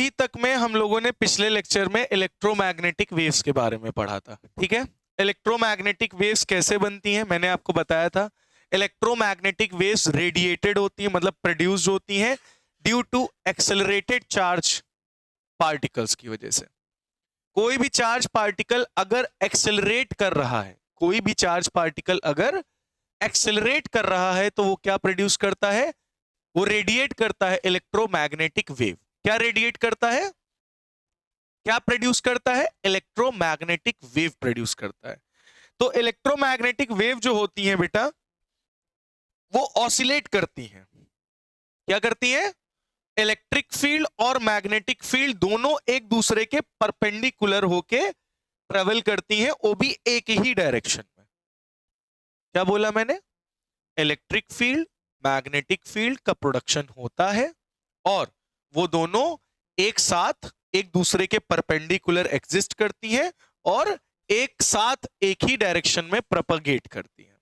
अभी तक में हम लोगों ने पिछले लेक्चर में इलेक्ट्रोमैग्नेटिक वेव्स के बारे में पढ़ा था, ठीक है। इलेक्ट्रोमैग्नेटिक वेव्स कैसे बनती हैं मैंने आपको बताया था। इलेक्ट्रोमैग्नेटिक वेव्स रेडिएटेड होती हैं, मतलब प्रोड्यूस्ड होती हैं due to accelerated charge particles की वजह से। कोई भी चार्ज पार्टिकल अगर एक्सेलरेट कर रहा है, कोई भी चार्ज पार्टिकल अगर एक्सेलरेट कर रहा है तो वो क्या प्रोड्यूस करता है, वो रेडिएट करता है इलेक्ट्रोमैग्नेटिक वेव। क्या रेडिएट करता है, क्या प्रोड्यूस करता है, इलेक्ट्रोमैग्नेटिक वेव प्रोड्यूस करता है। तो इलेक्ट्रोमैग्नेटिक वेव जो होती है बेटा, वो ऑसिलेट करती हैं। क्या करती हैं, इलेक्ट्रिक फील्ड और मैग्नेटिक फील्ड दोनों एक दूसरे के परपेंडिकुलर होके ट्रेवल करती हैं, वो भी एक ही डायरेक्शन में। क्या बोला मैंने, इलेक्ट्रिक फील्ड मैग्नेटिक फील्ड का प्रोडक्शन होता है और वो दोनों एक साथ एक दूसरे के परपेंडिकुलर एग्जिस्ट करती हैं और एक साथ एक ही डायरेक्शन में प्रोपगेट करती हैं।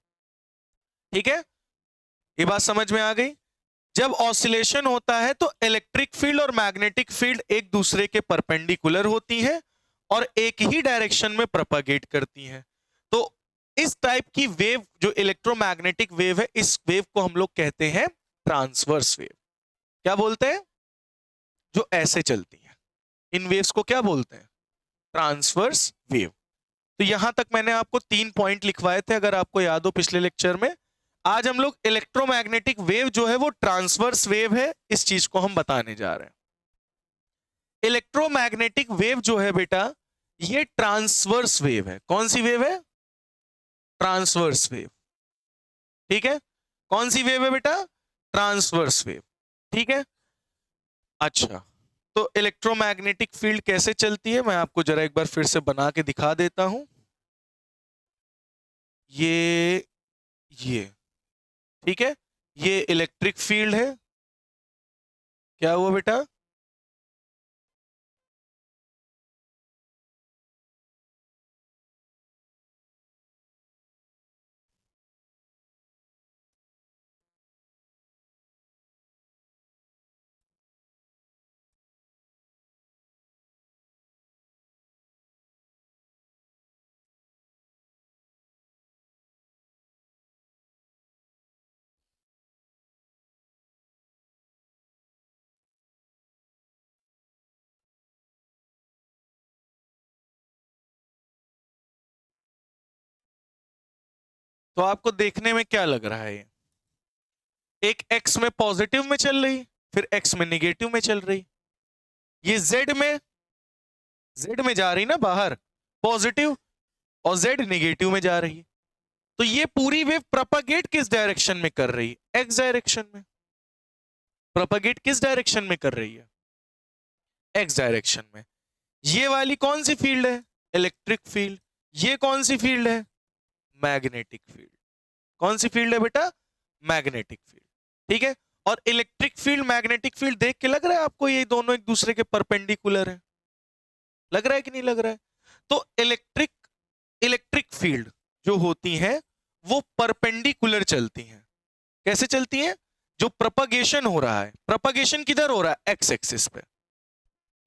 ठीक है, ये बात समझ में आ गई। जब ऑसिलेशन होता है तो इलेक्ट्रिक फील्ड और मैग्नेटिक फील्ड एक दूसरे के परपेंडिकुलर होती हैं और एक ही डायरेक्शन में प्रोपगेट करती हैं। तो इस टाइप की वेव जो इलेक्ट्रोमैग्नेटिक वेव है, इस वेव को हम लोग कहते हैं ट्रांसवर्स वेव। क्या बोलते हैं, जो ऐसे चलती हैं, इन वेव्स को क्या बोलते हैं, ट्रांसवर्स वेव। तो यहां तक मैंने आपको 3 पॉइंट लिखवाए थे, अगर आपको याद हो पिछले लेक्चर में। आज हम लोग इलेक्ट्रोमैग्नेटिक वेव जो है वो ट्रांसवर्स वेव है, इस चीज को हम बताने जा रहे हैं। इलेक्ट्रोमैग्नेटिक वेव जो है बेटा, ये ट्रांसवर्स वेव है। कौन सी वेव है, ट्रांसवर्स वेव। ठीक है, कौन सी वेव है बेटा, ट्रांसवर्स वेव। ठीक है, अच्छा तो इलेक्ट्रोमैग्नेटिक फील्ड कैसे चलती है मैं आपको जरा एक बार फिर से बना के दिखा देता हूं। ये ठीक है, ये इलेक्ट्रिक फील्ड है। क्या हुआ बेटा, तो आपको देखने में क्या लग रहा है, ये एक एक्स में पॉजिटिव में चल रही, फिर एक्स में निगेटिव में चल रही, ये जेड में जा रही ना बाहर पॉजिटिव, और जेड निगेटिव में जा रही है। तो ये पूरी वेव प्रोपगेट किस डायरेक्शन में कर रही है, एक्स डायरेक्शन में। प्रोपगेट किस डायरेक्शन में कर रही है, एक्स डायरेक्शन में। ये वाली कौन सी फील्ड है, इलेक्ट्रिक फील्ड। ये कौन सी फील्ड है, मैग्नेटिक फील्ड। कौन सी फील्ड है बेटा, मैग्नेटिक फील्ड। ठीक है, और इलेक्ट्रिक फील्ड मैग्नेटिक फील्ड देख के लग रहा है आपको ये दोनों एक दूसरे के परपेंडिकुलर है, लग रहा है कि नहीं लग रहा है। तो इलेक्ट्रिक फील्ड जो होती हैं वो परपेंडिकुलर चलती हैं। कैसे चलती हैं, जो प्रोपगेशन हो रहा है, प्रोपगेशन किधर हो रहा है, एक्स एक्सिस पे।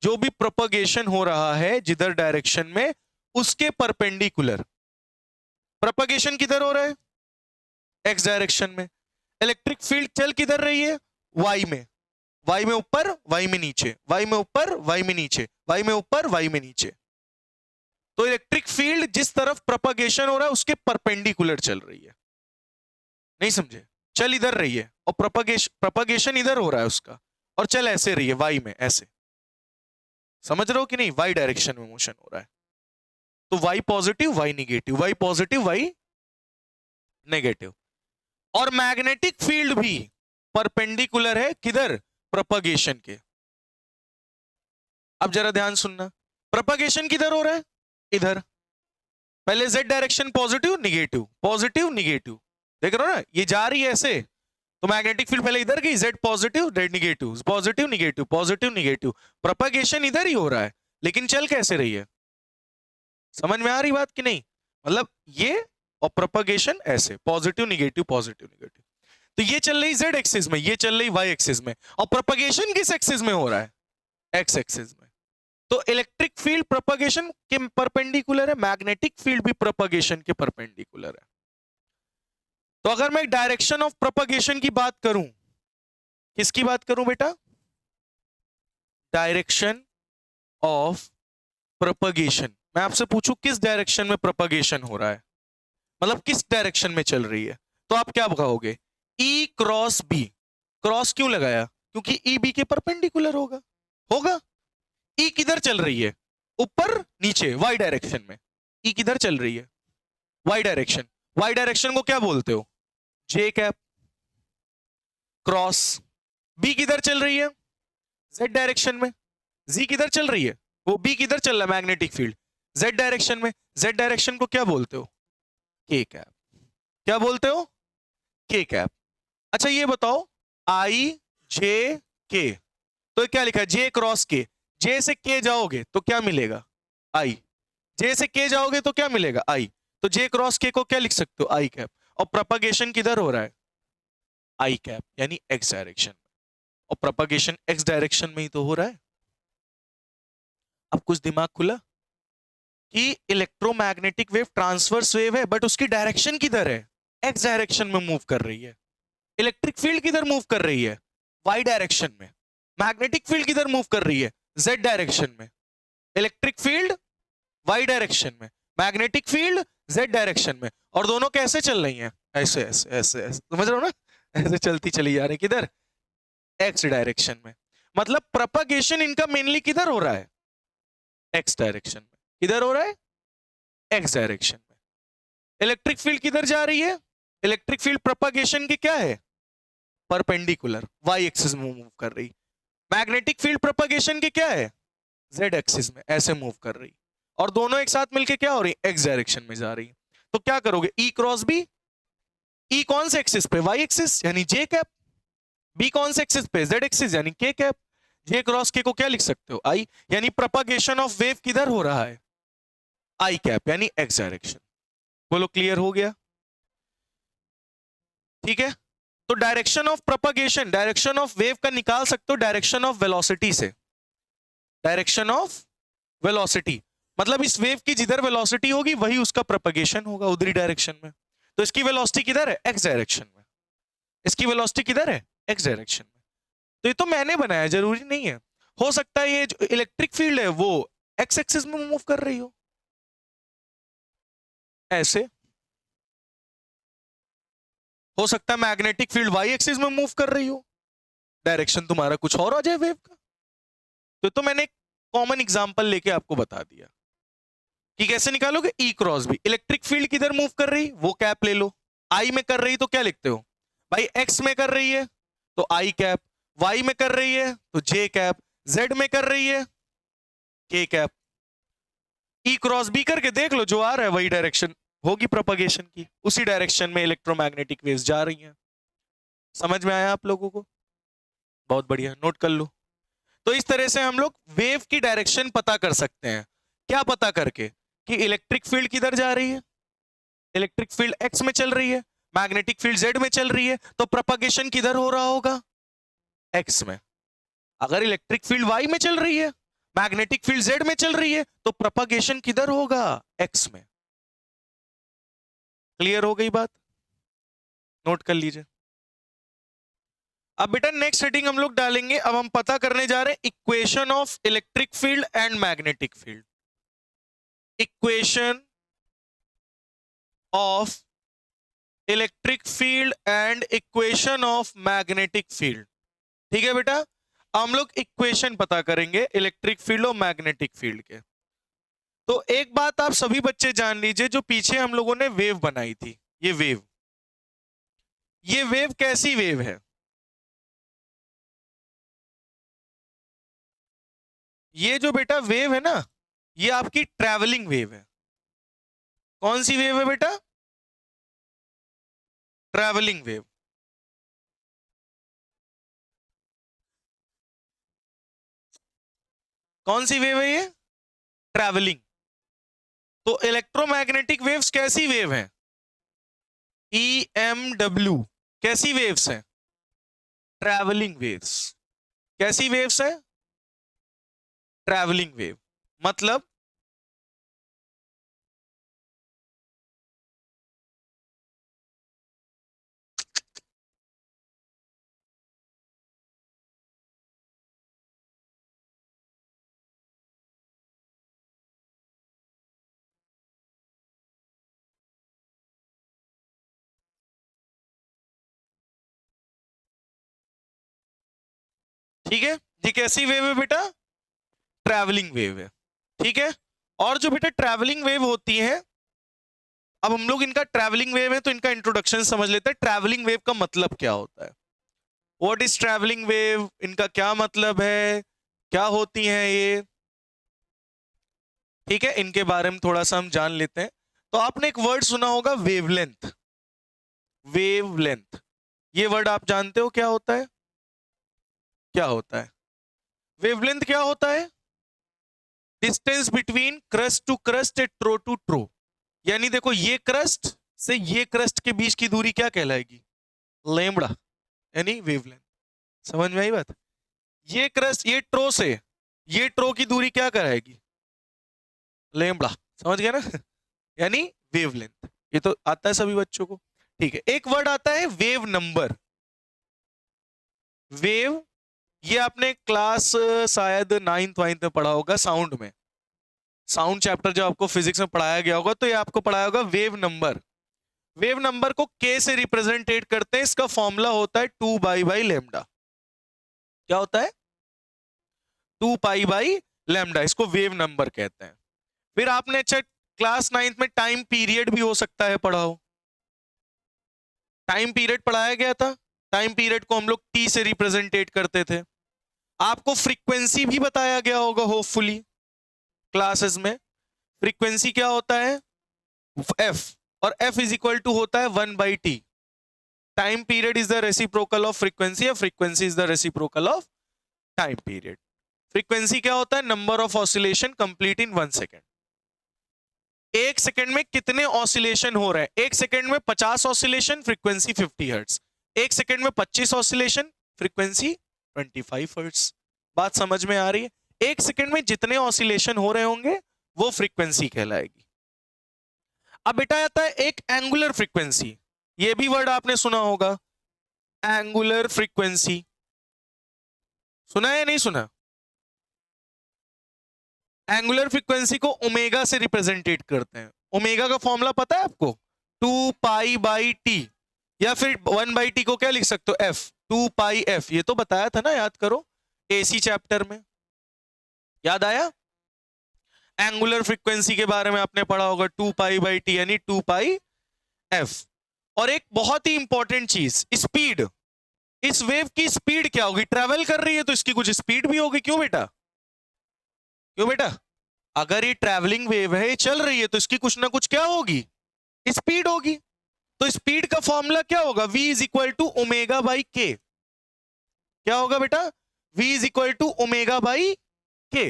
जो भी प्रोपगेशन हो रहा है जिधर डायरेक्शन में, उसके परपेंडिकुलर प्रोपगेशन किधर हो रहा है, एक्स डायरेक्शन में। इलेक्ट्रिक फील्ड चल किधर रही है, वाई में। वाई में ऊपर, वाई में नीचे, वाई में ऊपर, वाई में नीचे, वाई में ऊपर, वाई में नीचे। तो इलेक्ट्रिक फील्ड जिस तरफ प्रोपगेशन हो रहा है उसके परपेंडिकुलर चल रही है। नहीं समझे, चल इधर रही है और प्रोपगेशन इधर हो रहा है उसका, और चल ऐसे रही है वाई में, ऐसे। समझ रहे हो कि नहीं, वाई डायरेक्शन में मोशन हो रहा है। तो y positive, y negative, y positive, y negative. और मैग्नेटिक फील्ड भी परपेंडिकुलर है किधर, प्रोपगेशन के। अब जरा ध्यान सुनना, प्रोपगेशन किधर हो रहा है, इधर। पहले Z direction positive negative, positive negative, देख रहे हो ना, ये जा रही है ऐसे। तो मैग्नेटिक फील्ड पहले इधर गई, Z positive, Z negative, positive negative, positive negative. Propagation इधर ही हो रहा है, लेकिन चल कैसे रही है, समझ में आ रही बात कि नहीं। मतलब ये, और प्रोपगेशन ऐसे, पॉजिटिव निगेटिव, पॉजिटिव निगेटिव। तो ये चल रही जेड एक्सिस में, ये चल रही वाई एक्सिस में, और प्रोपगेशन किस एक्सिस में हो रहा है, एक्स एक्सिस में। तो इलेक्ट्रिक फील्ड प्रोपगेशन के परपेंडिकुलर है, मैग्नेटिक फील्ड भी प्रोपगेशन के परपेंडिकुलर है। तो अगर मैं डायरेक्शन ऑफ प्रोपगेशन की बात करूं, किसकी बात करूं बेटा? Direction of propagation. मैं आपसे पूछूं किस डायरेक्शन में प्रोपगेशन हो रहा है, मतलब किस डायरेक्शन में चल रही है, तो आप क्या कहोगे? ई क्रॉस बी। क्रॉस क्यों लगाया? क्योंकि ई बी के परपेंडिकुलर होगा। होगा। ई किधर चल रही है? ऊपर नीचे, वाई डायरेक्शन में। ई किधर चल रही है? Y direction. वाई डायरेक्शन को क्या बोलते हो? जे कैप। क्रॉस बी किधर चल रही है? जेड डायरेक्शन में। जी किधर चल रही है? वो बी किधर चल रहा है मैग्नेटिक फील्ड? जेड डायरेक्शन में। जेड डायरेक्शन को क्या बोलते हो? के कैप। क्या बोलते हो? के कैप। अच्छा ये बताओ, आई जे के, तो क्या लिखा है? जे क्रॉस के। जे से के जाओगे तो क्या मिलेगा? आई। जे से के जाओगे तो क्या मिलेगा? आई। तो जे क्रॉस के को क्या लिख सकते हो? आई कैप। और प्रोपगेशन किधर हो रहा है? आई कैप, यानी एक्स डायरेक्शन में। और प्रोपगेशन एक्स डायरेक्शन में ही तो हो रहा है। अब कुछ दिमाग खुला कि इलेक्ट्रोमैग्नेटिक वेव ट्रांसवर्स वेव है, बट उसकी डायरेक्शन किधर है? एक्स डायरेक्शन में मूव कर रही है। इलेक्ट्रिक फील्ड किधर मूव कर रही है? वाई डायरेक्शन में। मैग्नेटिक फील्ड किधर मूव कर रही है? जेड डायरेक्शन में। इलेक्ट्रिक फील्ड वाई डायरेक्शन में, मैग्नेटिक फील्ड जेड डायरेक्शन में। और दोनों कैसे चल रही हैं? ऐसे ऐसे ऐसे ऐसे, समझ रहे हो ना? ऐसे चलती चली जा रही। किधर? एक्स डायरेक्शन में। मतलब प्रोपगेशन इनका मेनली किधर हो रहा है? एक्स डायरेक्शन में। किधर हो रहा है? एक्स डायरेक्शन में। इलेक्ट्रिक फील्ड किधर जा रही है? इलेक्ट्रिक फील्ड प्रोपगेशन की क्या है? परपेंडिकुलर, वाई एक्सिस में मूव कर रही। मैग्नेटिक फील्ड प्रोपगेशन की क्या है? जेड एक्सिस में ऐसे मूव कर रही। और दोनों एक साथ मिलके क्या हो रही? एक्स डायरेक्शन में जा रही। तो क्या करोगे? ई क्रॉस बी। ई कौन से एक्सिस पे? वाई एक्सिस, यानी जे कैप। बी कौन से एक्सिस पे? जेड एक्सिस, यानी के कैप। जे क्रॉस के को क्या लिख सकते हो? आई। यानी प्रोपगेशन ऑफ वेव किधर हो रहा है? आई कैप, यानी एक्स डायरेक्शन। बोलो क्लियर हो गया? ठीक है। तो direction of propagation, direction of wave का निकाल सकते हो डायरेक्शन ऑफ वेलोसिटी से। डायरेक्शन ऑफ वेलोसिटी मतलब इस वेव की जिधर वेलोसिटी होगी वही उसका प्रोपगेशन होगा, उधरी डायरेक्शन में। तो इसकी वेलोसिटी किधर है? एक्स डायरेक्शन में। इसकी वेलोसिटी किधर है? एक्स डायरेक्शन में। तो ये तो मैंने बनाया, जरूरी नहीं है। हो सकता है ये जो इलेक्ट्रिक फील्ड है वो एक्स एक्सिस में मूव कर रही हो, ऐसे। हो सकता है मैग्नेटिक फील्ड वाई एक्सिस में मूव कर रही हो, डायरेक्शन तुम्हारा कुछ और आ जाए वेव का। तो मैंने एक कॉमन एग्जांपल लेके आपको बता दिया कि कैसे निकालोगे। ई क्रॉस बी, इलेक्ट्रिक फील्ड किधर मूव कर रही, वो कैप ले लो। आई में कर रही तो क्या लिखते हो भाई? एक्स में कर रही है तो आई कैप, वाई में कर रही है तो जे कैप, जेड में कर रही है के कैप। ई क्रॉस बी करके देख लो, जो आ रहा है वही डायरेक्शन होगी प्रोपगेशन की, उसी डायरेक्शन में इलेक्ट्रोमैग्नेटिक वेव्स जा रही हैं। समझ में आया आप लोगों को? बहुत बढ़िया, नोट कर लो। तो इस तरह से हम लोग वेव की डायरेक्शन पता कर सकते हैं। क्या पता करके? कि इलेक्ट्रिक फील्ड किधर जा रही है। इलेक्ट्रिक फील्ड एक्स में चल रही है, मैग्नेटिक फील्ड जेड में चल रही है, तो प्रोपगेशन किधर हो रहा होगा? एक्स में। अगर इलेक्ट्रिक फील्ड वाई में चल रही है, मैग्नेटिक फील्ड जेड में चल रही है, तो प्रोपगेशन किधर होगा? एक्स में। क्लियर हो गई बात? नोट कर लीजिए। अब बेटा नेक्स्ट हेडिंग हम लोग डालेंगे, अब हम पता करने जा रहे हैं equation of electric field and magnetic field. Equation of electric field and equation of magnetic field. ठीक है बेटा, हम लोग इक्वेशन पता करेंगे इलेक्ट्रिक फील्ड और मैग्नेटिक फील्ड के। तो एक बात आप सभी बच्चे जान लीजिए, जो पीछे हम लोगों ने वेव बनाई थी, ये वेव कैसी वेव है? ये जो बेटा वेव है ना, ये आपकी ट्रैवलिंग वेव है। कौन सी वेव है बेटा? Travelling wave. कौन सी वेव है ये? ट्रैवलिंग। तो इलेक्ट्रोमैग्नेटिक वेव्स कैसी वेव हैं? EMW। कैसी वेव्स हैं? Travelling waves. कैसी वेव्स है? ट्रैवलिंग वेव मतलब ठीक है, ये कैसी वेव है बेटा? ट्रैवलिंग वेव है। ठीक है, और जो बेटा ट्रैवलिंग वेव होती है, अब हम लोग इनका ट्रैवलिंग वेव है तो इनका इंट्रोडक्शन समझ लेते हैं। ट्रैवलिंग वेव का मतलब क्या होता है? व्हाट इज ट्रैवलिंग वेव, इनका क्या मतलब है, क्या होती हैं ये? ठीक है, इनके बारे में थोड़ा सा हम जान लेते हैं। तो आपने एक वर्ड सुना होगा वेवलेंथ। वेवलेंथ, ये वर्ड आप जानते हो क्या होता है? क्या होता है वेवलेंथ? क्या होता है? Distance between crest to crest and trough to trough. यानी देखो, ये क्रस्ट से ये क्रस्ट के बीच की दूरी क्या कहलाएगी? लैम्बडा, यानी वेवलेंथ। समझ में आई बात? ये क्रस्ट, ये ट्रो से ये ट्रो की दूरी क्या कराएगी? लैम्बडा। समझ गया ना? यानी वेवलेंथ। ये तो आता है सभी बच्चों को। ठीक है, एक वर्ड आता है वेव नंबर। वेव, ये आपने क्लास शायद 9th वाइन्थ में पढ़ा होगा, साउंड में। साउंड चैप्टर जब आपको फिजिक्स में पढ़ाया गया होगा तो ये आपको पढ़ाया होगा वेव नंबर। वेव नंबर को के से रिप्रेजेंटेट करते हैं, इसका फॉर्मूला होता है 2 पाई बाई लैम्डा। क्या होता है? 2 पाई बाई लैम्डा, इसको वेव नंबर कहते हैं। फिर आपने अच्छा क्लास 9th में टाइम पीरियड भी हो सकता है पढ़ा हो। टाइम पीरियड पढ़ाया गया था। टाइम पीरियड को हम लोग टी से रिप्रेजेंटेट करते थे। आपको फ्रीक्वेंसी भी बताया गया होगा होपफुली क्लासेस में। फ्रीक्वेंसी क्या होता है? एफ, और एफ इज इक्वल टू होता है 1/t। Time period is the reciprocal of frequency, और frequency is the reciprocal of time period. Frequency क्या होता है? Number of oscillation complete in 1 second. एक सेकेंड में कितने ऑसिलेशन हो रहे हैं? एक सेकेंड में 50 ऑसिलेशन, फ्रीक्वेंसी 50 हर्ट्ज। एक सेकेंड में 25 ऑसिलेशन, फ्रीक्वेंसी 25 हर्ट्ज। बात समझ में आ रही है? एक सेकेंड में जितने ऑसिलेशन हो रहे होंगे वो फ्रीक्वेंसी कहलाएगी। अब बेटा आता है एक एंगुलर फ्रीक्वेंसी। ये भी वर्ड आपने सुना होगा, एंगुलर फ्रीक्वेंसी। सुना है या नहीं सुना? एंगुलर फ्रीक्वेंसी को ओमेगा से रिप्रेजेंटेट करते हैं। ओमेगा का फॉर्मूला पता है आपको? 2 पाई बाई टी, या फिर 1/t को क्या लिख सकते हो? एफ, 2 पाई एफ। ये तो बताया था ना, याद करो, एसी चैप्टर में। याद आया? एंगुलर फ्रीक्वेंसी के बारे में आपने पढ़ा होगा, 2 पाई बाई टी यानी 2 पाई एफ। और एक बहुत ही इंपॉर्टेंट चीज, स्पीड। इस वेव की स्पीड क्या होगी? ट्रेवल कर रही है तो इसकी कुछ स्पीड भी होगी। क्यों बेटा? क्यों बेटा? अगर ये ट्रैवलिंग वेव है, ये चल रही है, तो इसकी कुछ ना कुछ क्या होगी? स्पीड होगी। तो स्पीड का फॉर्मूला क्या होगा? v is equal to omega by k. क्या होगा बेटा? v is equal to omega by k.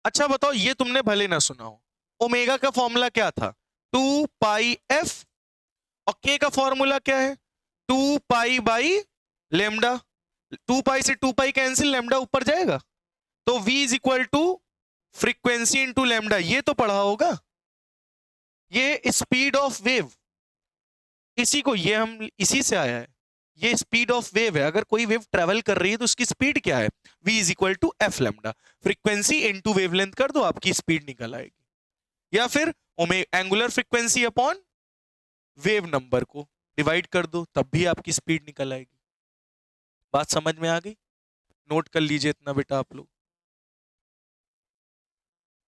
अच्छा बताओ, ये तुमने भले ना सुना हो, ओमेगा का फॉर्मूला क्या था? 2 पाई एफ, और के का फॉर्मूला क्या है? 2 पाई बाई लेमडा। 2 पाई से 2 पाई कैंसिल, लेमडा ऊपर जाएगा, तो v is equal to frequency into lambda. ये तो पढ़ा होगा, ये स्पीड ऑफ वेव। इसी को, ये हम इसी से आया है, ये स्पीड ऑफ वेव है। अगर कोई वेव ट्रेवल कर रही है तो उसकी स्पीड क्या है? v is equal to f lambda. Frequency into wavelength कर दो, आपकी स्पीड निकल आएगी। या फिर angular frequency upon wave number को डिवाइड कर दो, तब भी आपकी स्पीड निकल आएगी। बात समझ में आ गई? नोट कर लीजिए इतना बेटा आप लोग।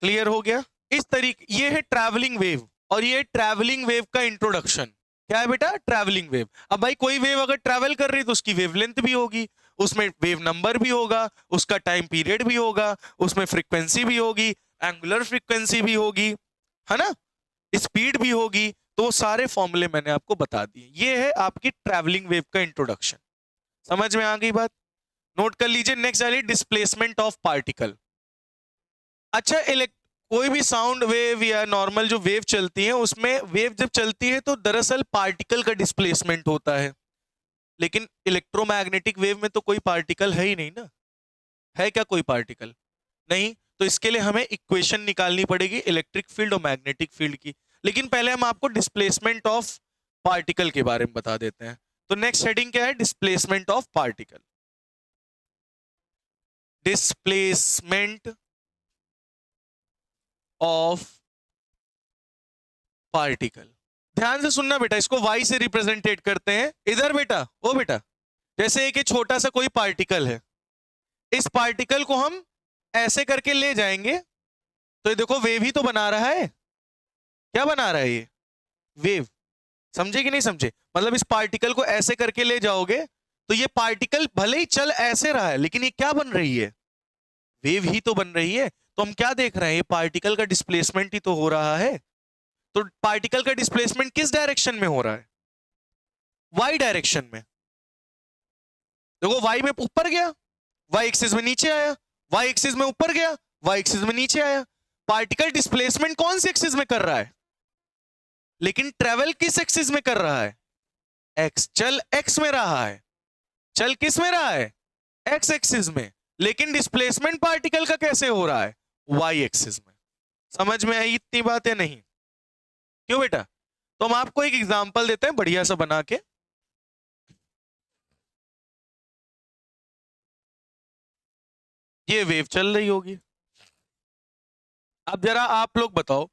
क्लियर हो गया? इस तरीके, ये है ट्रैवलिंग वेव, और ये ट्रैवलिंग वेव का इंट्रोडक्शन। क्या है बेटा? Travelling wave. अब भाई कोई वेव अगर ट्रैवल कर रही है तो उसकी वेवलेंथ भी होगी, उसमें वेव नंबर भी होगा, उसका टाइम पीरियड भी होगा, उसमें फ्रीक्वेंसी भी होगी, एंगुलर फ्रीक्वेंसी भी होगी, है ना, स्पीड भी होगी। तो सारे फॉर्मूले मैंने आपको बता दिए। ये है आपकी ट्रैवलिंग वेव का इंट्रोडक्शन। समझ में आ गई बात? नोट कर लीजिए। नेक्स्ट आइए डिस्प्लेसमेंट ऑफ पार्टिकल। अच्छा, कोई भी साउंड वेव या नॉर्मल जो वेव चलती है, उसमें वेव जब चलती है तो दरअसल पार्टिकल का डिस्प्लेसमेंट होता है। लेकिन इलेक्ट्रोमैग्नेटिक वेव में तो कोई पार्टिकल है ही नहीं ना। है क्या कोई पार्टिकल? नहीं। तो इसके लिए हमें इक्वेशन निकालनी पड़ेगी इलेक्ट्रिक फील्ड और मैग्नेटिक फील्ड की। लेकिन पहले हम आपको डिस्प्लेसमेंट ऑफ पार्टिकल के बारे में बता देते हैं। तो नेक्स्ट हेडिंग क्या है? Displacement of particle. Displacement of particle. ध्यान से सुनना बेटा, इसको y से रिप्रेजेंटेट करते हैं। इधर बेटा, ओ बेटा, जैसे एक छोटा सा कोई पार्टिकल है, इस पार्टिकल को हम ऐसे करके ले जाएंगे तो ये देखो वेव ही तो बना रहा है। क्या बना रहा है ये? वेव। समझे कि नहीं समझे? मतलब इस पार्टिकल को ऐसे करके ले जाओगे तो ये पार्टिकल भले ही चल ऐसे रहा है, लेकिन ये क्या बन रही है? वेव ही तो बन रही है। तो हम क्या देख रहे हैं? ये पार्टिकल का डिस्प्लेसमेंट ही तो हो रहा है। तो पार्टिकल का डिस्प्लेसमेंट किस डायरेक्शन में हो रहा है? वाई डायरेक्शन में। देखो वाई में ऊपर गया, वाई एक्सिस में नीचे आया, वाई एक्सिस में ऊपर गया, वाई एक्सिस में नीचे आया। पार्टिकल डिस्प्लेसमेंट कौन सी एक्सिस में कर रहा है? लेकिन ट्रेवल किस एक्सिस में कर रहा है? एक्स। चल एक्स में रहा है। चल किस में रहा है? एक्स एक्सिस में। लेकिन डिस्प्लेसमेंट पार्टिकल का कैसे हो रहा है? वाई एक्सिस में। समझ में आई इतनी बात है? नहीं? क्यों बेटा? तो हम आपको एक एग्जांपल देते हैं बढ़िया सा बना के। ये वेव चल रही होगी। अब जरा आप लोग बताओ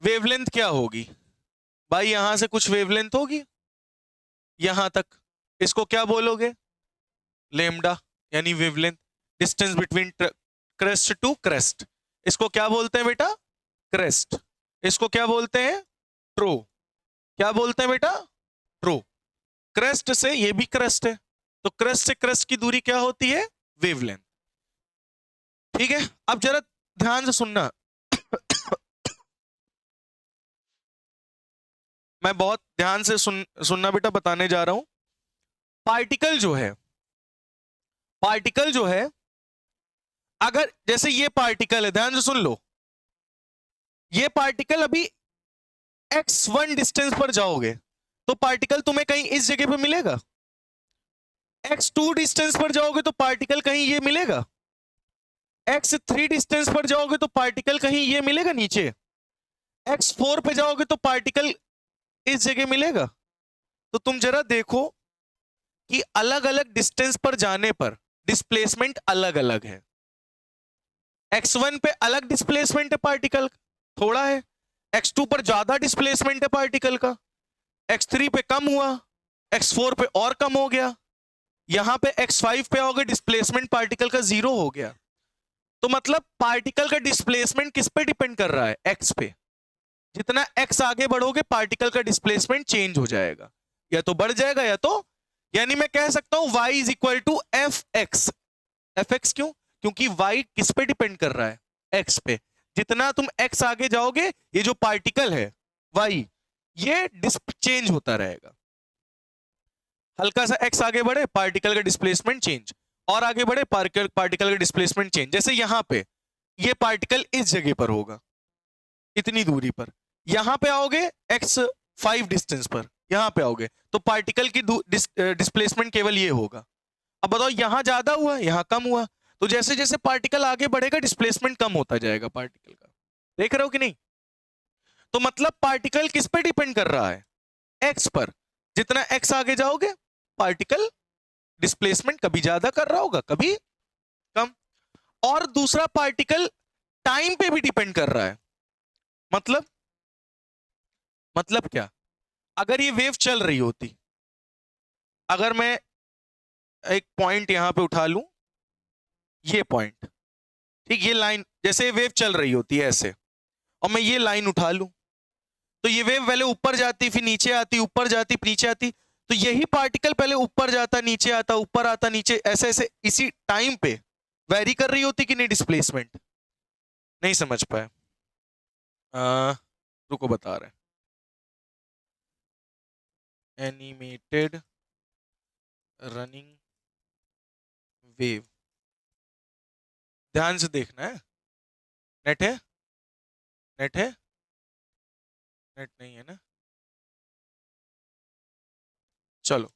वेवलेंथ क्या होगी? भाई यहां से कुछ वेवलेंथ होगी यहां तक, इसको क्या बोलोगे? लेमडा, यानी wavelength, distance between crest to crest. इसको क्या बोलते हैं बेटा? क्रेस्ट। इसको क्या बोलते हैं? ट्रो। क्या बोलते हैं बेटा? ट्रो। क्रेस्ट से, ये भी क्रेस्ट है, तो क्रेस्ट से क्रेस्ट की दूरी क्या होती है? वेवलेंथ। ठीक है, अब जरा ध्यान से सुनना। मैं बहुत ध्यान से सुनना बेटा, बताने जा रहा हूं। पार्टिकल जो है, अगर जैसे ये पार्टिकल है, ध्यान से सुन लो, ये पार्टिकल अभी x1 डिस्टेंस पर जाओगे तो पार्टिकल तुम्हें कहीं इस जगह पे मिलेगा। x2 डिस्टेंस पर जाओगे तो पार्टिकल कहीं ये मिलेगा। x3 डिस्टेंस पर जाओगे तो पार्टिकल कहीं ये मिलेगा नीचे। x4 पे जाओगे तो पार्टिकल इस जगह मिलेगा। तो तुम जरा देखो कि अलग अलग डिस्टेंस पर जाने पर डिस्प्लेसमेंट अलग अलग है। x1 पे अलग डिस्प्लेसमेंट है पार्टिकल थोड़ा है, x2 पर ज्यादा डिस्प्लेसमेंट है पार्टिकल का, x3 पे कम हुआ, x4 पे और कम हो गया, यहां पे x5 पे आओगे डिस्प्लेसमेंट पार्टिकल का 0 हो गया। तो मतलब पार्टिकल का डिस्प्लेसमेंट किस पे डिपेंड कर रहा है? x पे। जितना x आगे बढ़ोगे पार्टिकल का डिस्प्लेसमेंट चेंज हो जाएगा, या तो बढ़ जाएगा या तो, यानी मैं कह सकता हूं y is equal to f x. F x क्यों? क्योंकि y किस पे डिपेंड कर रहा है? x पे। जितना तुम x आगे जाओगे ये जो पार्टिकल है y, ये चेंज होता रहेगा। हल्का सा x आगे बढ़े पार्टिकल का डिस्प्लेसमेंट चेंज, और आगे बढ़े पार्टिकल का डिस्प्लेसमेंट चेंज। जैसे यहां पे ये पार्टिकल इस जगह पर होगा, इतनी दूरी पर, यहां पे आओगे x5 डिस्टेंस पर, यहां पे आओगे तो पार्टिकल की डिस्प्लेसमेंट केवल ये होगा। अब बताओ यहां ज्यादा हुआ यहां कम हुआ, तो जैसे जैसे पार्टिकल आगे बढ़ेगा डिस्प्लेसमेंट कम होता जाएगा पार्टिकल का। देख रहे हो कि नहीं? तो मतलब पार्टिकल किस पे डिपेंड कर रहा है? एक्स पर। जितना एक्स आगे जाओगे पार्टिकल डिस्प्लेसमेंट कभी ज्यादा कर रहा होगा कभी कम। और दूसरा पार्टिकल टाइम पे भी डिपेंड कर रहा है। मतलब क्या? अगर ये वेव चल रही होती, अगर मैं एक पॉइंट यहां पे उठा लूं, ये पॉइंट, ठीक, ये लाइन, जैसे वेव चल रही होती है ऐसे, और मैं ये लाइन उठा लूं, तो ये वेव पहले ऊपर जाती फिर नीचे आती, ऊपर जाती फिर नीचे आती, तो यही पार्टिकल पहले ऊपर जाता नीचे आता, ऊपर आता नीचे, ऐसे ऐसे इसी टाइम पे वेरी कर रही होती कि नहीं डिस्प्लेसमेंट? नहीं समझ पाए? रुको बता रहे हैं। एनिमेटेड रनिंग वेव, ध्यान से देखना है। नेट है? नेट है? नेट नहीं है ना? चलो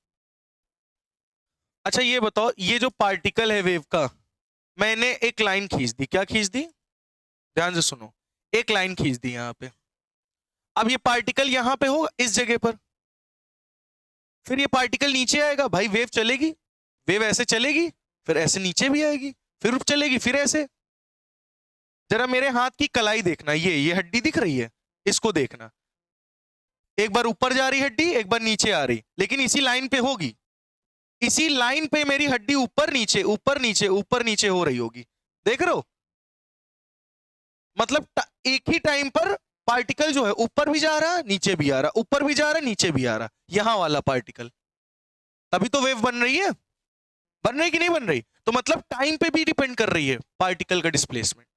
अच्छा ये बताओ, ये जो पार्टिकल है वेव का, मैंने एक लाइन खींच दी। क्या खींच दी? ध्यान से सुनो, एक लाइन खींच दी यहां पे, अब ये पार्टिकल यहां पे होगा इस जगह पर, फिर ये पार्टिकल नीचे आएगा, भाई वेव चलेगी, वेव ऐसे चलेगी, फिर ऐसे नीचे भी आएगी, फिर चलेगी, फिर ऐसे। जरा मेरे हाथ की कलाई देखना, ये हड्डी दिख रही है, इसको देखना, एक बार ऊपर जा रही हड्डी, एक बार नीचे आ रही, लेकिन इसी लाइन पे होगी, इसी लाइन पे मेरी हड्डी ऊपर नीचे ऊपर नीचे ऊपर नीचे हो रही होगी, देख रहे हो? मतलब एक ही टाइम पर पार्टिकल जो है ऊपर भी जा रहा, नीचे भी आ रहा, ऊपर भी जा रहा, नीचे भी आ रहा, यहां वाला पार्टिकल, तभी तो वेव बन रही है। बन रही कि नहीं बन रही? तो मतलब टाइम पे भी डिपेंड कर रही है पार्टिकल का डिस्प्लेसमेंट।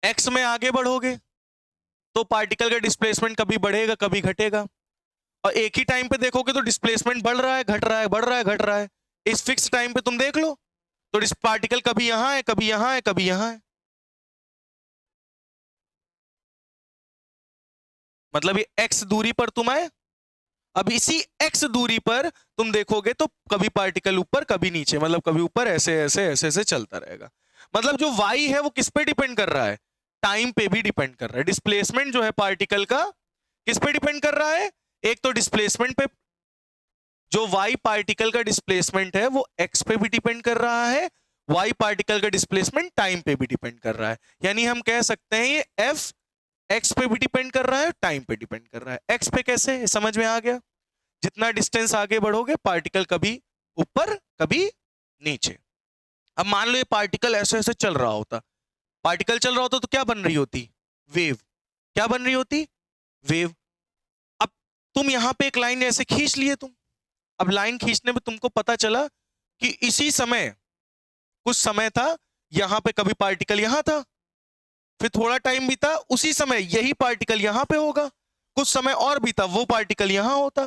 एक्स में आगे बढ़ोगे तो पार्टिकल का डिस्प्लेसमेंट कभी बढ़ेगा कभी घटेगा, और एक ही टाइम पे देखोगे तो डिस्प्लेसमेंट बढ़ रहा है घट रहा है बढ़ रहा है घट रहा है। इस फिक्स टाइम पे तुम देख लो तो पार्टिकल कभी यहां है कभी यहां है कभी यहां है, मतलब ये एक्स दूरी पर तुम आए, अब इसी एक्स दूरी पर तुम देखोगे तो कभी पार्टिकल ऊपर कभी नीचे, मतलब कभी ऊपर ऐसे ऐसे ऐसे ऐसे चलता रहेगा। मतलब जो वाई है वो किस पे डिपेंड कर रहा है? टाइम पे भी डिपेंड कर रहा है। डिस्प्लेसमेंट जो है पार्टिकल का किस पे डिपेंड कर रहा है? एक तो डिस्प्लेसमेंट पे, जो वाई पार्टिकल का डिस्प्लेसमेंट है वो एक्स पे भी डिपेंड कर रहा है, वाई पार्टिकल का डिस्प्लेसमेंट टाइम पे भी डिपेंड कर रहा है। यानी हम कह सकते हैं ये एफ एक्स पे भी डिपेंड कर रहा है, टाइम पे डिपेंड कर रहा है। एक्स पे कैसे, समझ में आ गया? जितना डिस्टेंस आगे बढ़ोगे पार्टिकल कभी ऊपर कभी नीचे। अब मान लो ये पार्टिकल ऐसे ऐसे चल रहा होता, पार्टिकल चल रहा होता तो क्या बन रही होती? वेव। क्या बन रही होती? वेव। अब तुम यहां पे एक लाइन ऐसे खींच लिए तुम, अब लाइन खींचने में तुमको पता चला कि इसी समय कुछ समय था यहां पे कभी पार्टिकल यहां था, फिर थोड़ा टाइम बीता उसी समय यही पार्टिकल यहां पे होगा, कुछ समय और बीता वो पार्टिकल यहां होता,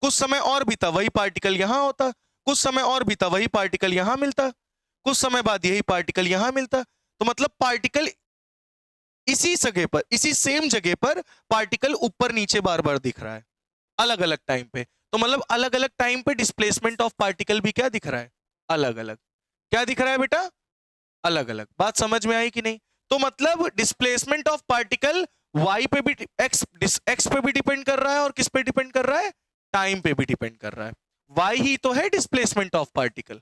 कुछ समय और बीता वही पार्टिकल यहां होता, कुछ समय और बीता वही पार्टिकल यहां मिलता, कुछ समय बाद यही पार्टिकल यहां मिलता। तो मतलब पार्टिकल इसी जगह पर, इसी सेम जगह पर पार्टिकल ऊपर नीचे बार बार दिख रहा है अलग अलग टाइम पे। तो मतलब अलग अलग टाइम पे डिस्प्लेसमेंट ऑफ पार्टिकल भी क्या दिख रहा है? अलग अलग। क्या दिख रहा है बेटा? अलग अलग। बात समझ में आई कि नहीं? तो मतलब डिस्प्लेसमेंट ऑफ पार्टिकल वाई पे भी एक्स पे भी डिपेंड कर रहा है, और किस पे डिपेंड कर रहा है? टाइम पे भी डिपेंड कर रहा है। वाई ही तो है डिस्प्लेसमेंट ऑफ पार्टिकल।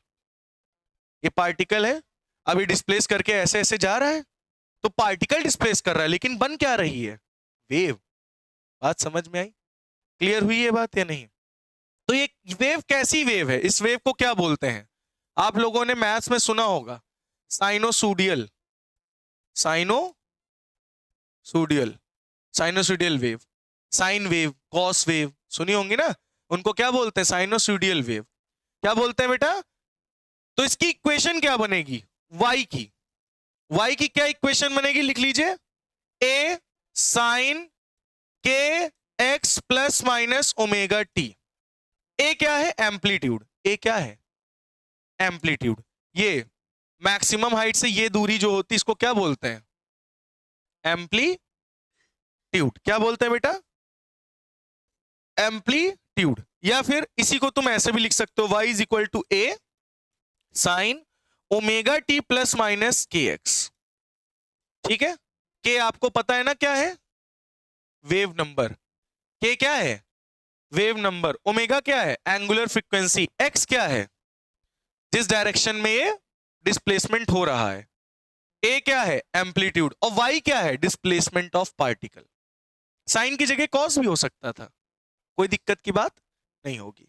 ये पार्टिकल है, अभी डिस्प्लेस करके ऐसे ऐसे जा रहा है, तो पार्टिकल डिस्प्लेस कर रहा है, लेकिन बन क्या रही है? वेव। बात समझ में आई? क्लियर हुई ये बात या नहीं? तो ये वेव कैसी वेव है? इस वेव को क्या बोलते हैं? आप लोगों ने मैथ्स में सुना होगा sinusoidal, sinusoidal, sinusoidal wave, sine wave, cos wave सुनी होंगी ना, उनको क्या बोलते हैं? Sinusoidal wave. क्या बोलते हैं बेटा? तो इसकी इक्वेशन क्या बनेगी? y की, y की क्या इक्वेशन बनेगी? लिख लीजिए, a साइन के x plus minus omega t. A क्या है? एम्पलीट्यूड। ए क्या है? एम्पलीट्यूड। ये मैक्सिमम हाइट से ये दूरी जो होती है इसको क्या बोलते हैं? एम्पलीट्यूड। क्या बोलते हैं बेटा? एम्पलीट्यूड। या फिर इसी को तुम ऐसे भी लिख सकते हो, y is equal to A sine omega t plus minus k x. ठीक है? के आपको पता है ना क्या है? Wave number. के क्या है? Wave number. ओमेगा क्या है? Angular frequency. एक्स क्या है? जिस डायरेक्शन में ये डिस्प्लेसमेंट हो रहा है। ए क्या है? एम्पलीट्यूड। और वाई क्या है? Displacement of particle. साइन की जगह कॉस भी हो सकता था, कोई दिक्कत की बात नहीं होगी।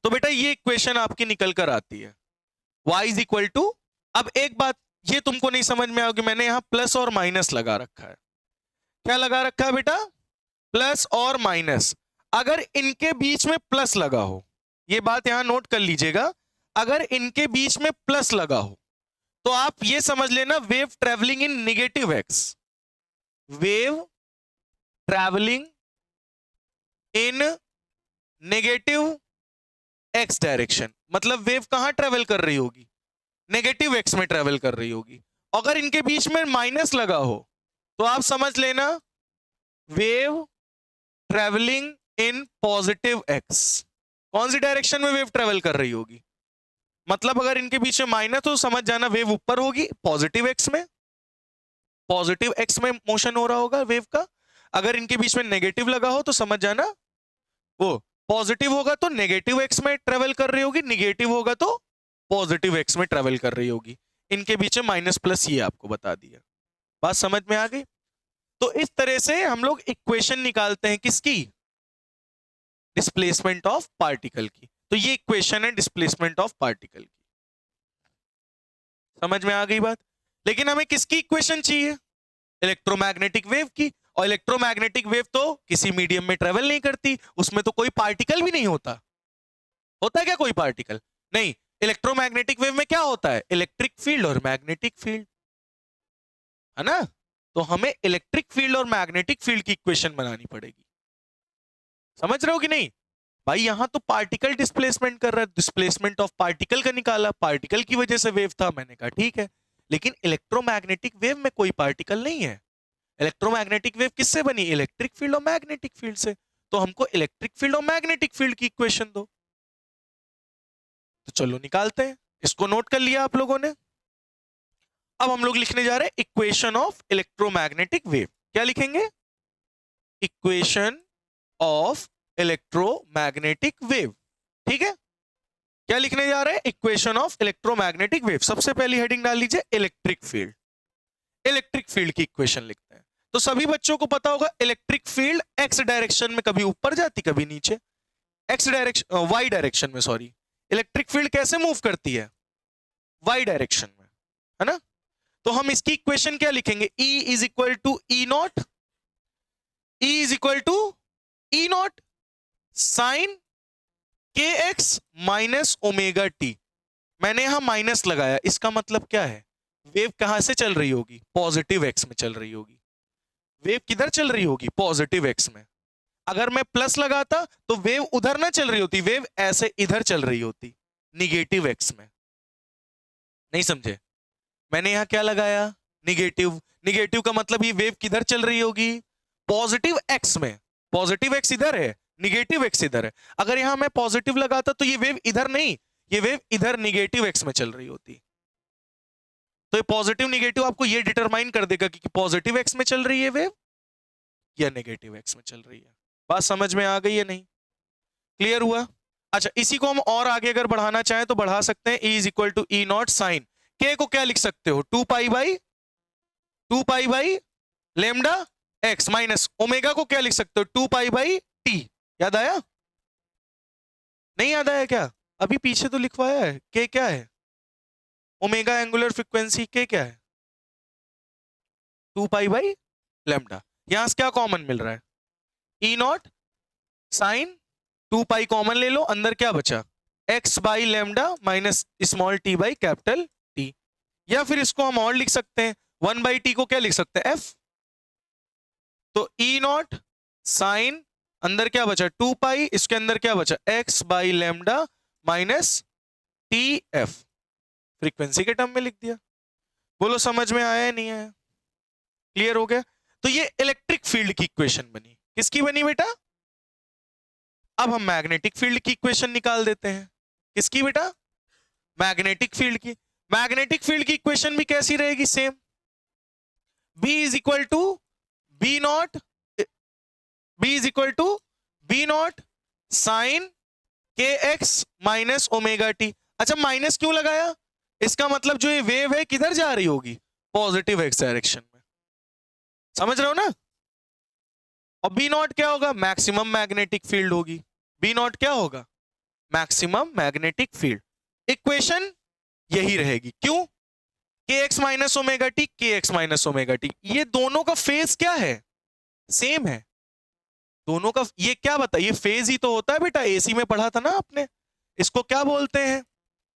तो बेटा ये इक्वेशन आपकी निकल कर आती है, y इज इक्वल टू। अब एक बात ये तुमको नहीं समझ में आओगी, मैंने यहां प्लस और माइनस लगा रखा है। क्या लगा रखा है बेटा? प्लस और माइनस। अगर इनके बीच में प्लस लगा हो, ये बात यहां नोट कर लीजिएगा, अगर इनके बीच में प्लस लगा हो तो आप ये समझ लेना wave travelling in negative x, wave travelling in negative x direction. मतलब वेव कहां ट्रेवल कर रही होगी? नेगेटिव एक्स में ट्रेवल कर रही होगी। अगर इनके बीच में माइनस लगा हो तो आप समझ लेना wave travelling in positive x. कौन सी डायरेक्शन में वेव ट्रेवल कर रही होगी? मतलब अगर इनके बीच में माइनस तो समझ जाना वेव ऊपर होगी, पॉजिटिव एक्स में, पॉजिटिव एक्स में मोशन हो रहा होगा वेव का। अगर इनके बीच में नेगेटिव लगा हो तो समझ जाना वो पॉजिटिव होगा तो नेगेटिव एक्स में ट्रेवल कर रही होगी, निगेटिव होगा तो पॉजिटिव एक्स में ट्रेवल कर रही होगी। इनके बीच में माइनस प्लस ये आपको बता दिया। बात समझ में आ गई? तो इस तरह से हम लोग इक्वेशन निकालते हैं किसकी? डिस्प्लेसमेंट ऑफ पार्टिकल की। तो ये इक्वेशन है डिस्प्लेसमेंट ऑफ पार्टिकल की। समझ में आ गई बात? लेकिन हमें किसकी इक्वेशन चाहिए? इलेक्ट्रोमैग्नेटिक वेव की। और इलेक्ट्रोमैग्नेटिक वेव तो किसी मीडियम में ट्रेवल नहीं करती, उसमें तो कोई पार्टिकल भी नहीं होता। होता है क्या कोई पार्टिकल? नहीं। इलेक्ट्रोमैग्नेटिक वेव में क्या होता है? इलेक्ट्रिक फील्ड और मैग्नेटिक फील्ड, है ना? तो हमें इलेक्ट्रिक फील्ड और मैग्नेटिक फील्ड की इक्वेशन बनानी पड़ेगी। समझ रहे हो कि नहीं? भाई यहां तो पार्टिकल डिस्प्लेसमेंट कर रहा है, डिस्प्लेसमेंट ऑफ पार्टिकल का निकाला, पार्टिकल की वजह से वेव था। मैंने कहा ठीक है, लेकिन इलेक्ट्रोमैग्नेटिक वेव में कोई पार्टिकल नहीं है। इलेक्ट्रोमैग्नेटिक वेव किससे बनी? इलेक्ट्रिक फील्ड और मैग्नेटिक फील्ड से। तो हमको इलेक्ट्रिक फील्ड और मैग्नेटिक फील्ड की इक्वेशन दो। तो चलो निकालते हैं। इसको नोट कर लिया आप लोगों ने? अब हम लोग लिखने जा रहे हैं इक्वेशन ऑफ इलेक्ट्रोमैग्नेटिक वेव। क्या लिखेंगे? Equation of electromagnetic wave. ठीक है, क्या लिखने जा रहे हैं? Equation of electromagnetic wave. सबसे पहली हेडिंग डाल लीजिए इलेक्ट्रिक फील्ड। इलेक्ट्रिक फील्ड की इक्वेशन लिखते हैं। तो सभी बच्चों को पता होगा इलेक्ट्रिक फील्ड एक्स डायरेक्शन में कभी ऊपर जाती कभी नीचे, एक्स डायरेक्शन वाई डायरेक्शन में, सॉरी। इलेक्ट्रिक फील्ड कैसे मूव करती है? वाई डायरेक्शन में, है ना? तो हम इसकी इक्वेशन क्या लिखेंगे? E is equal to E naught, E is equal to E naught sine के एक्स माइनस ओमेगा टी। मैंने यहां माइनस लगाया, इसका मतलब क्या है? वेव कहां से चल रही होगी? पॉजिटिव एक्स में चल रही होगी। वेव किधर चल रही होगी? पॉजिटिव एक्स में। अगर मैं प्लस लगाता तो वेव उधर ना चल रही होती, वेव ऐसे इधर चल रही होती, निगेटिव एक्स में। नहीं समझे? मैंने यहां क्या लगाया? निगेटिव। निगेटिव का मतलब ये वेव किधर चल रही होगी? पॉजिटिव एक्स में। पॉजिटिव एक्स इधर है, निगेटिव एक्स इधर है। अगर यहां मैं पॉजिटिव लगाता तो ये वेव इधर नहीं, ये वेव इधर निगेटिव एक्स में चल रही होती। तो ये पॉजिटिव निगेटिव आपको ये डिटरमाइन कर देगा कि पॉजिटिव एक्स में चल रही है वेव या नेगेटिव एक्स में चल रही है। बात समझ में आ गई है? नहीं क्लियर हुआ? अच्छा, इसी को हम और आगे अगर बढ़ाना चाहें तो बढ़ा सकते हैं। E is equal to E naught sine k को क्या लिख सकते हो? 2 pi by lambda x minus omega को क्या लिख सकते हो? 2 पाई बाई टी। याद आया? नहीं याद आया क्या? अभी पीछे तो लिखवाया है। के क्या है? Omega angular frequency. के क्या है? 2 पाई बाई लेमडा। यहां से क्या कॉमन मिल रहा है? ई नॉट साइन 2 पाई कॉमन ले लो, अंदर क्या बचा? X by lambda minus small T by capital T. या फिर इसको हम और लिख सकते हैं, 1 बाई टी को क्या लिख सकते हैं? एफ। तो ई नॉट साइन अंदर क्या बचा? 2 पाई, इसके अंदर क्या बचा? X by lambda minus t F. Frequency के टर्म में लिख दिया। बोलो समझ में आया या नहीं आया? क्लियर हो गया? तो ये इलेक्ट्रिक फील्ड की इक्वेशन बनी। किसकी बनी बेटा? अब हम मैग्नेटिक फील्ड की इक्वेशन निकाल देते हैं। किसकी बेटा? मैग्नेटिक फील्ड की। मैग्नेटिक फील्ड की इक्वेशन भी कैसी रहेगी? Same. B is equal to B naught, B is equal to B naught sine के एक्स माइनस ओमेगा टी। अच्छा, माइनस क्यों लगाया? इसका मतलब जो ये वेव है किधर जा रही होगी? पॉजिटिव एक्स डायरेक्शन में। समझ रहे हो ना? और बी नॉट क्या होगा? मैक्सिमम मैग्नेटिक फील्ड होगी। बी नॉट क्या होगा? Maximum magnetic field. इक्वेशन यही रहेगी। क्यों? के एक्स माइनस ओमेगा टी, के एक्स माइनस ओमेगा टी। ये दोनों का फेज क्या है? सेम है। दोनों का ये क्या बताइए? फेज ही तो होता है बेटा, एसी में पढ़ा था ना आपने। इसको क्या बोलते हैं?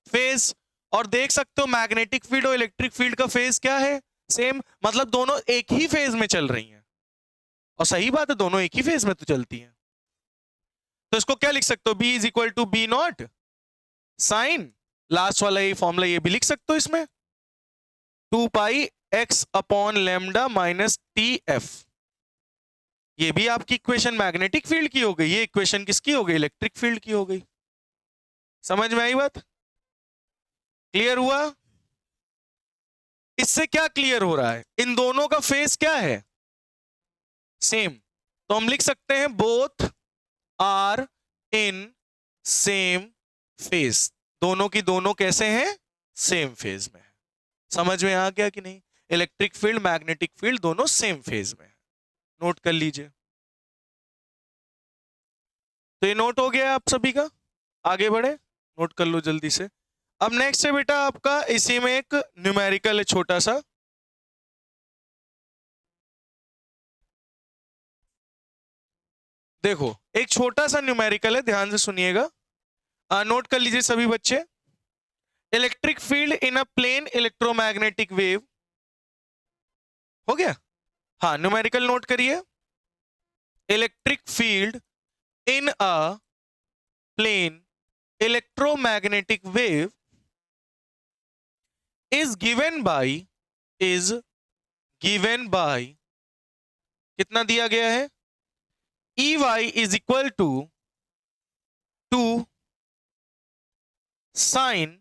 फेज। और देख सकते हो मैग्नेटिक फील्ड और इलेक्ट्रिक फील्ड का फेज क्या है? सेम। मतलब दोनों एक ही फेज में चल रही हैं। और सही बात है, दोनों एक ही फेज में तो चलती हैं। तो इसको क्या लिख सकते हो? B is equal to B naught sine, last वाला ये फॉर्मूला ये भी लिख सकते हो इसमें, 2 pi x upon lambda minus t f. ये भी आपकी इक्वेशन मैग्नेटिक फील्ड की हो गई, ये इक्वेशन किसकी हो गई? इलेक्ट्रिक फील्ड की हो गई। समझ में आई बात? क्लियर हुआ? इससे क्या क्लियर हो रहा है? इन दोनों का फेस क्या है? सेम। तो हम लिख सकते हैं both are in same phase. दोनों की दोनों कैसे हैं? सेम फेज में है। समझ में आ गया कि नहीं? इलेक्ट्रिक फील्ड, मैग्नेटिक फील्ड दोनों सेम फेज में है। नोट कर लीजिए। तो ये नोट हो गया आप सभी का। आगे बढ़े, नोट कर लो जल्दी से। अब नेक्स्ट है बेटा आपका, इसी में एक न्यूमेरिकल है छोटा सा। देखो एक छोटा सा न्यूमेरिकल है, ध्यान से सुनिएगा, नोट कर लीजिए सभी बच्चे। Electric field in a plane electromagnetic wave. हो गया? हाँ, न्यूमेरिकल नोट करिए। Electric field in a plane electromagnetic wave is given by कितना दिया गया है? EY is equal to 2 sin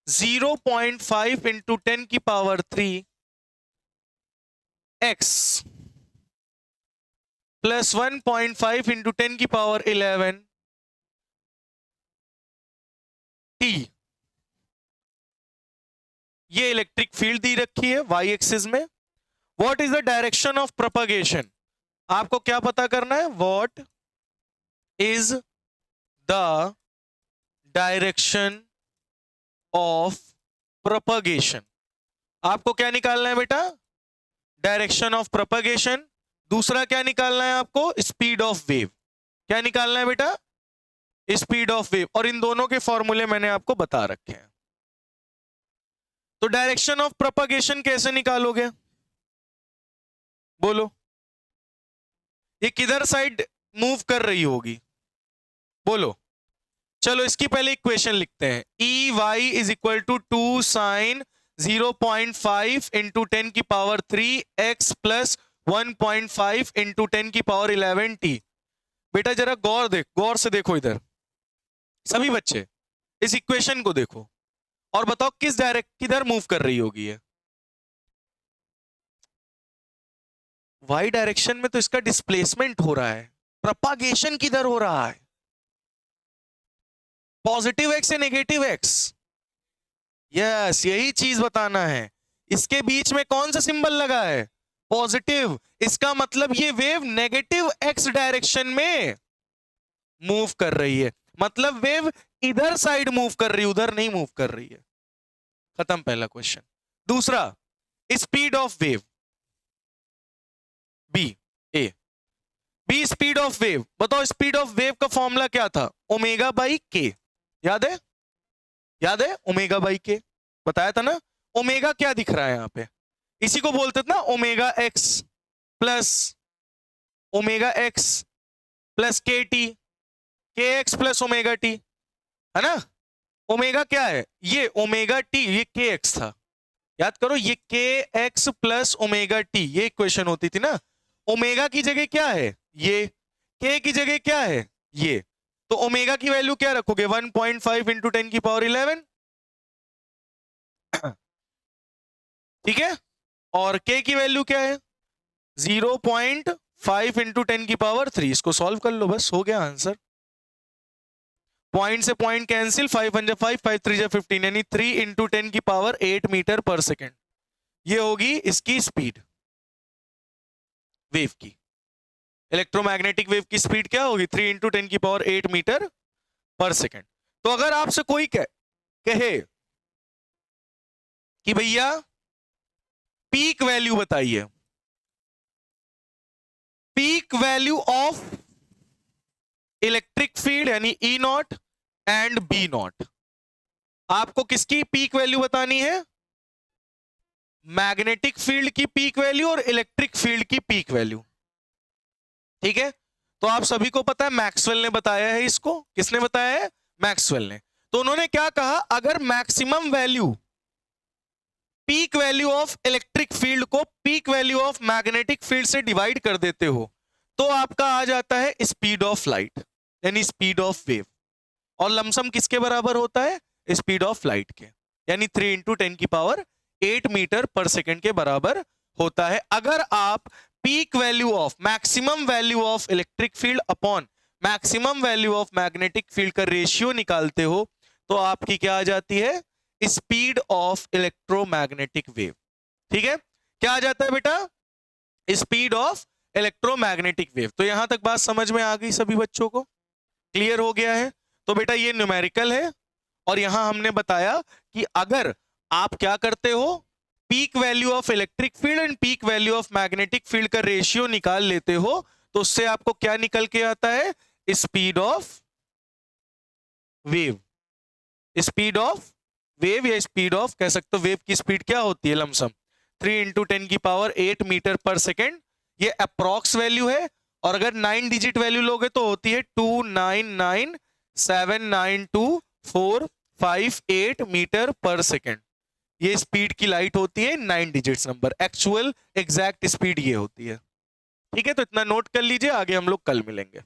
0.5 into 10 की पावर 3 x plus 1.5 into 10 की पावर 11 t। ये इलेक्ट्रिक फील्ड दी रखी है y एक्सिस में। What is the direction of propagation? आपको क्या पता करना है? What is the direction of propagation. आपको क्या निकालना है बेटा? Direction of propagation. दूसरा क्या निकालना है आपको? Speed of wave. क्या निकालना है बेटा? Speed of wave. और इन दोनों के फॉर्मूले मैंने आपको बता रखे हैं। तो डायरेक्शन ऑफ प्रोपगेशन कैसे निकालोगे? बोलो। ये किधर साइड मूव कर रही होगी? बोलो। चलो इसकी पहले इक्वेशन लिखते हैं। E y is equal to 2 sine 0.5 into 10 की पावर 3 एक्स प्लस 1.5 इंटू 10 की पावर 11 टी। बेटा जरा गौर से देखो इधर सभी बच्चे, इस इक्वेशन को देखो और बताओ किधर मूव कर रही होगी ये? वाई डायरेक्शन में तो इसका डिस्प्लेसमेंट हो रहा है, प्रोपगेशन किधर हो रहा है? पॉजिटिव एक्स या नेगेटिव एक्स? यस, यही चीज बताना है। इसके बीच में कौन सा सिंबल लगा है? पॉजिटिव। इसका मतलब ये वेव नेगेटिव एक्स डायरेक्शन में मूव कर रही है। मतलब वेव इधर साइड मूव कर रही है, उधर नहीं मूव कर रही है। खत्म पहला क्वेश्चन। दूसरा, speed of wave. B speed of wave. बताओ स्पीड ऑफ वेव का फॉर्मूला क्या था? ओमेगा बाई के। याद है? याद है? ओमेगा बाई के बताया था ना। ओमेगा क्या दिख रहा है यहां पे? इसी को बोलते थे ना ओमेगा एक्स प्लस के टी, के एक्स प्लस ओमेगा टी, है ना। ओमेगा क्या है? ये ओमेगा टी, ये के एक्स था। याद करो, ये के एक्स प्लस ओमेगा टी, ये इक्वेशन होती थी ना। ओमेगा की जगह क्या है? ये। के की जगह क्या है? ये। तो ओमेगा की वैल्यू क्या रखोगे? 1.5 इंटू 10 की पावर 11। ठीक है। और के की वैल्यू क्या है? 0.5 इंटू 10 की पावर 3। इसको सॉल्व कर लो, बस हो गया आंसर। पॉइंट से पॉइंट कैंसिल, 5 1 5 5 3 15, यानी 3 इंटू 10 की पावर 8 मीटर पर सेकेंड। ये होगी इसकी स्पीड वेव की। इलेक्ट्रोमैग्नेटिक वेव की स्पीड क्या होगी? 3 इंटू 10 की पावर 8 मीटर पर सेकेंड। तो अगर आपसे कोई कहे कि भैया पीक वैल्यू बताइए, peak value of electric field यानी ई नॉट एंड बी नॉट, आपको किसकी पीक वैल्यू बतानी है? मैग्नेटिक फील्ड की पीक वैल्यू और इलेक्ट्रिक फील्ड की पीक वैल्यू। ठीक है। तो आप सभी को पता है मैक्सवेल ने बताया है इसको। किसने बताया है? मैक्सवेल ने। तो उन्होंने क्या कहा? अगर maximum value, peak value of electric field को peak value of magnetic field से डिवाइड कर देते हो तो आपका आ जाता है स्पीड ऑफ लाइट यानी स्पीड ऑफ वेव। और लमसम किसके बराबर होता है? स्पीड ऑफ लाइट के, यानी 3 इंटू 10⁸ मीटर पर सेकेंड के बराबर होता है। अगर आप peak value of maximum value of electric field upon maximum value of magnetic field का रेशियो निकालते हो तो आपकी क्या आ जाती है, स्पीड ऑफ इलेक्ट्रोमैग्नेटिक वेव। ठीक है, क्या आ जाता है बेटा, स्पीड ऑफ इलेक्ट्रोमैग्नेटिक वेव। तो यहां तक बात समझ में आ गई सभी बच्चों को, क्लियर हो गया है। तो बेटा ये न्यूमेरिकल है और यहां हमने बताया कि अगर आप क्या करते हो, peak value of electric field and peak value of magnetic field का रेशियो निकाल लेते हो तो उससे आपको क्या निकल के आता है, speed of wave. Speed of wave या स्पीड ऑफ कह सकते हो, वेव की स्पीड क्या होती है लमसम 3 इंटू 10⁸ मीटर पर सेकेंड, ये अप्रॉक्स वैल्यू है। और अगर 9 डिजिट वैल्यू लोगे तो होती है 299792458 मीटर पर सेकेंड। ये स्पीड की लाइट होती है 9 digits number, actual exact speed ये होती है। ठीक है, तो इतना नोट कर लीजिए, आगे हम लोग कल मिलेंगे।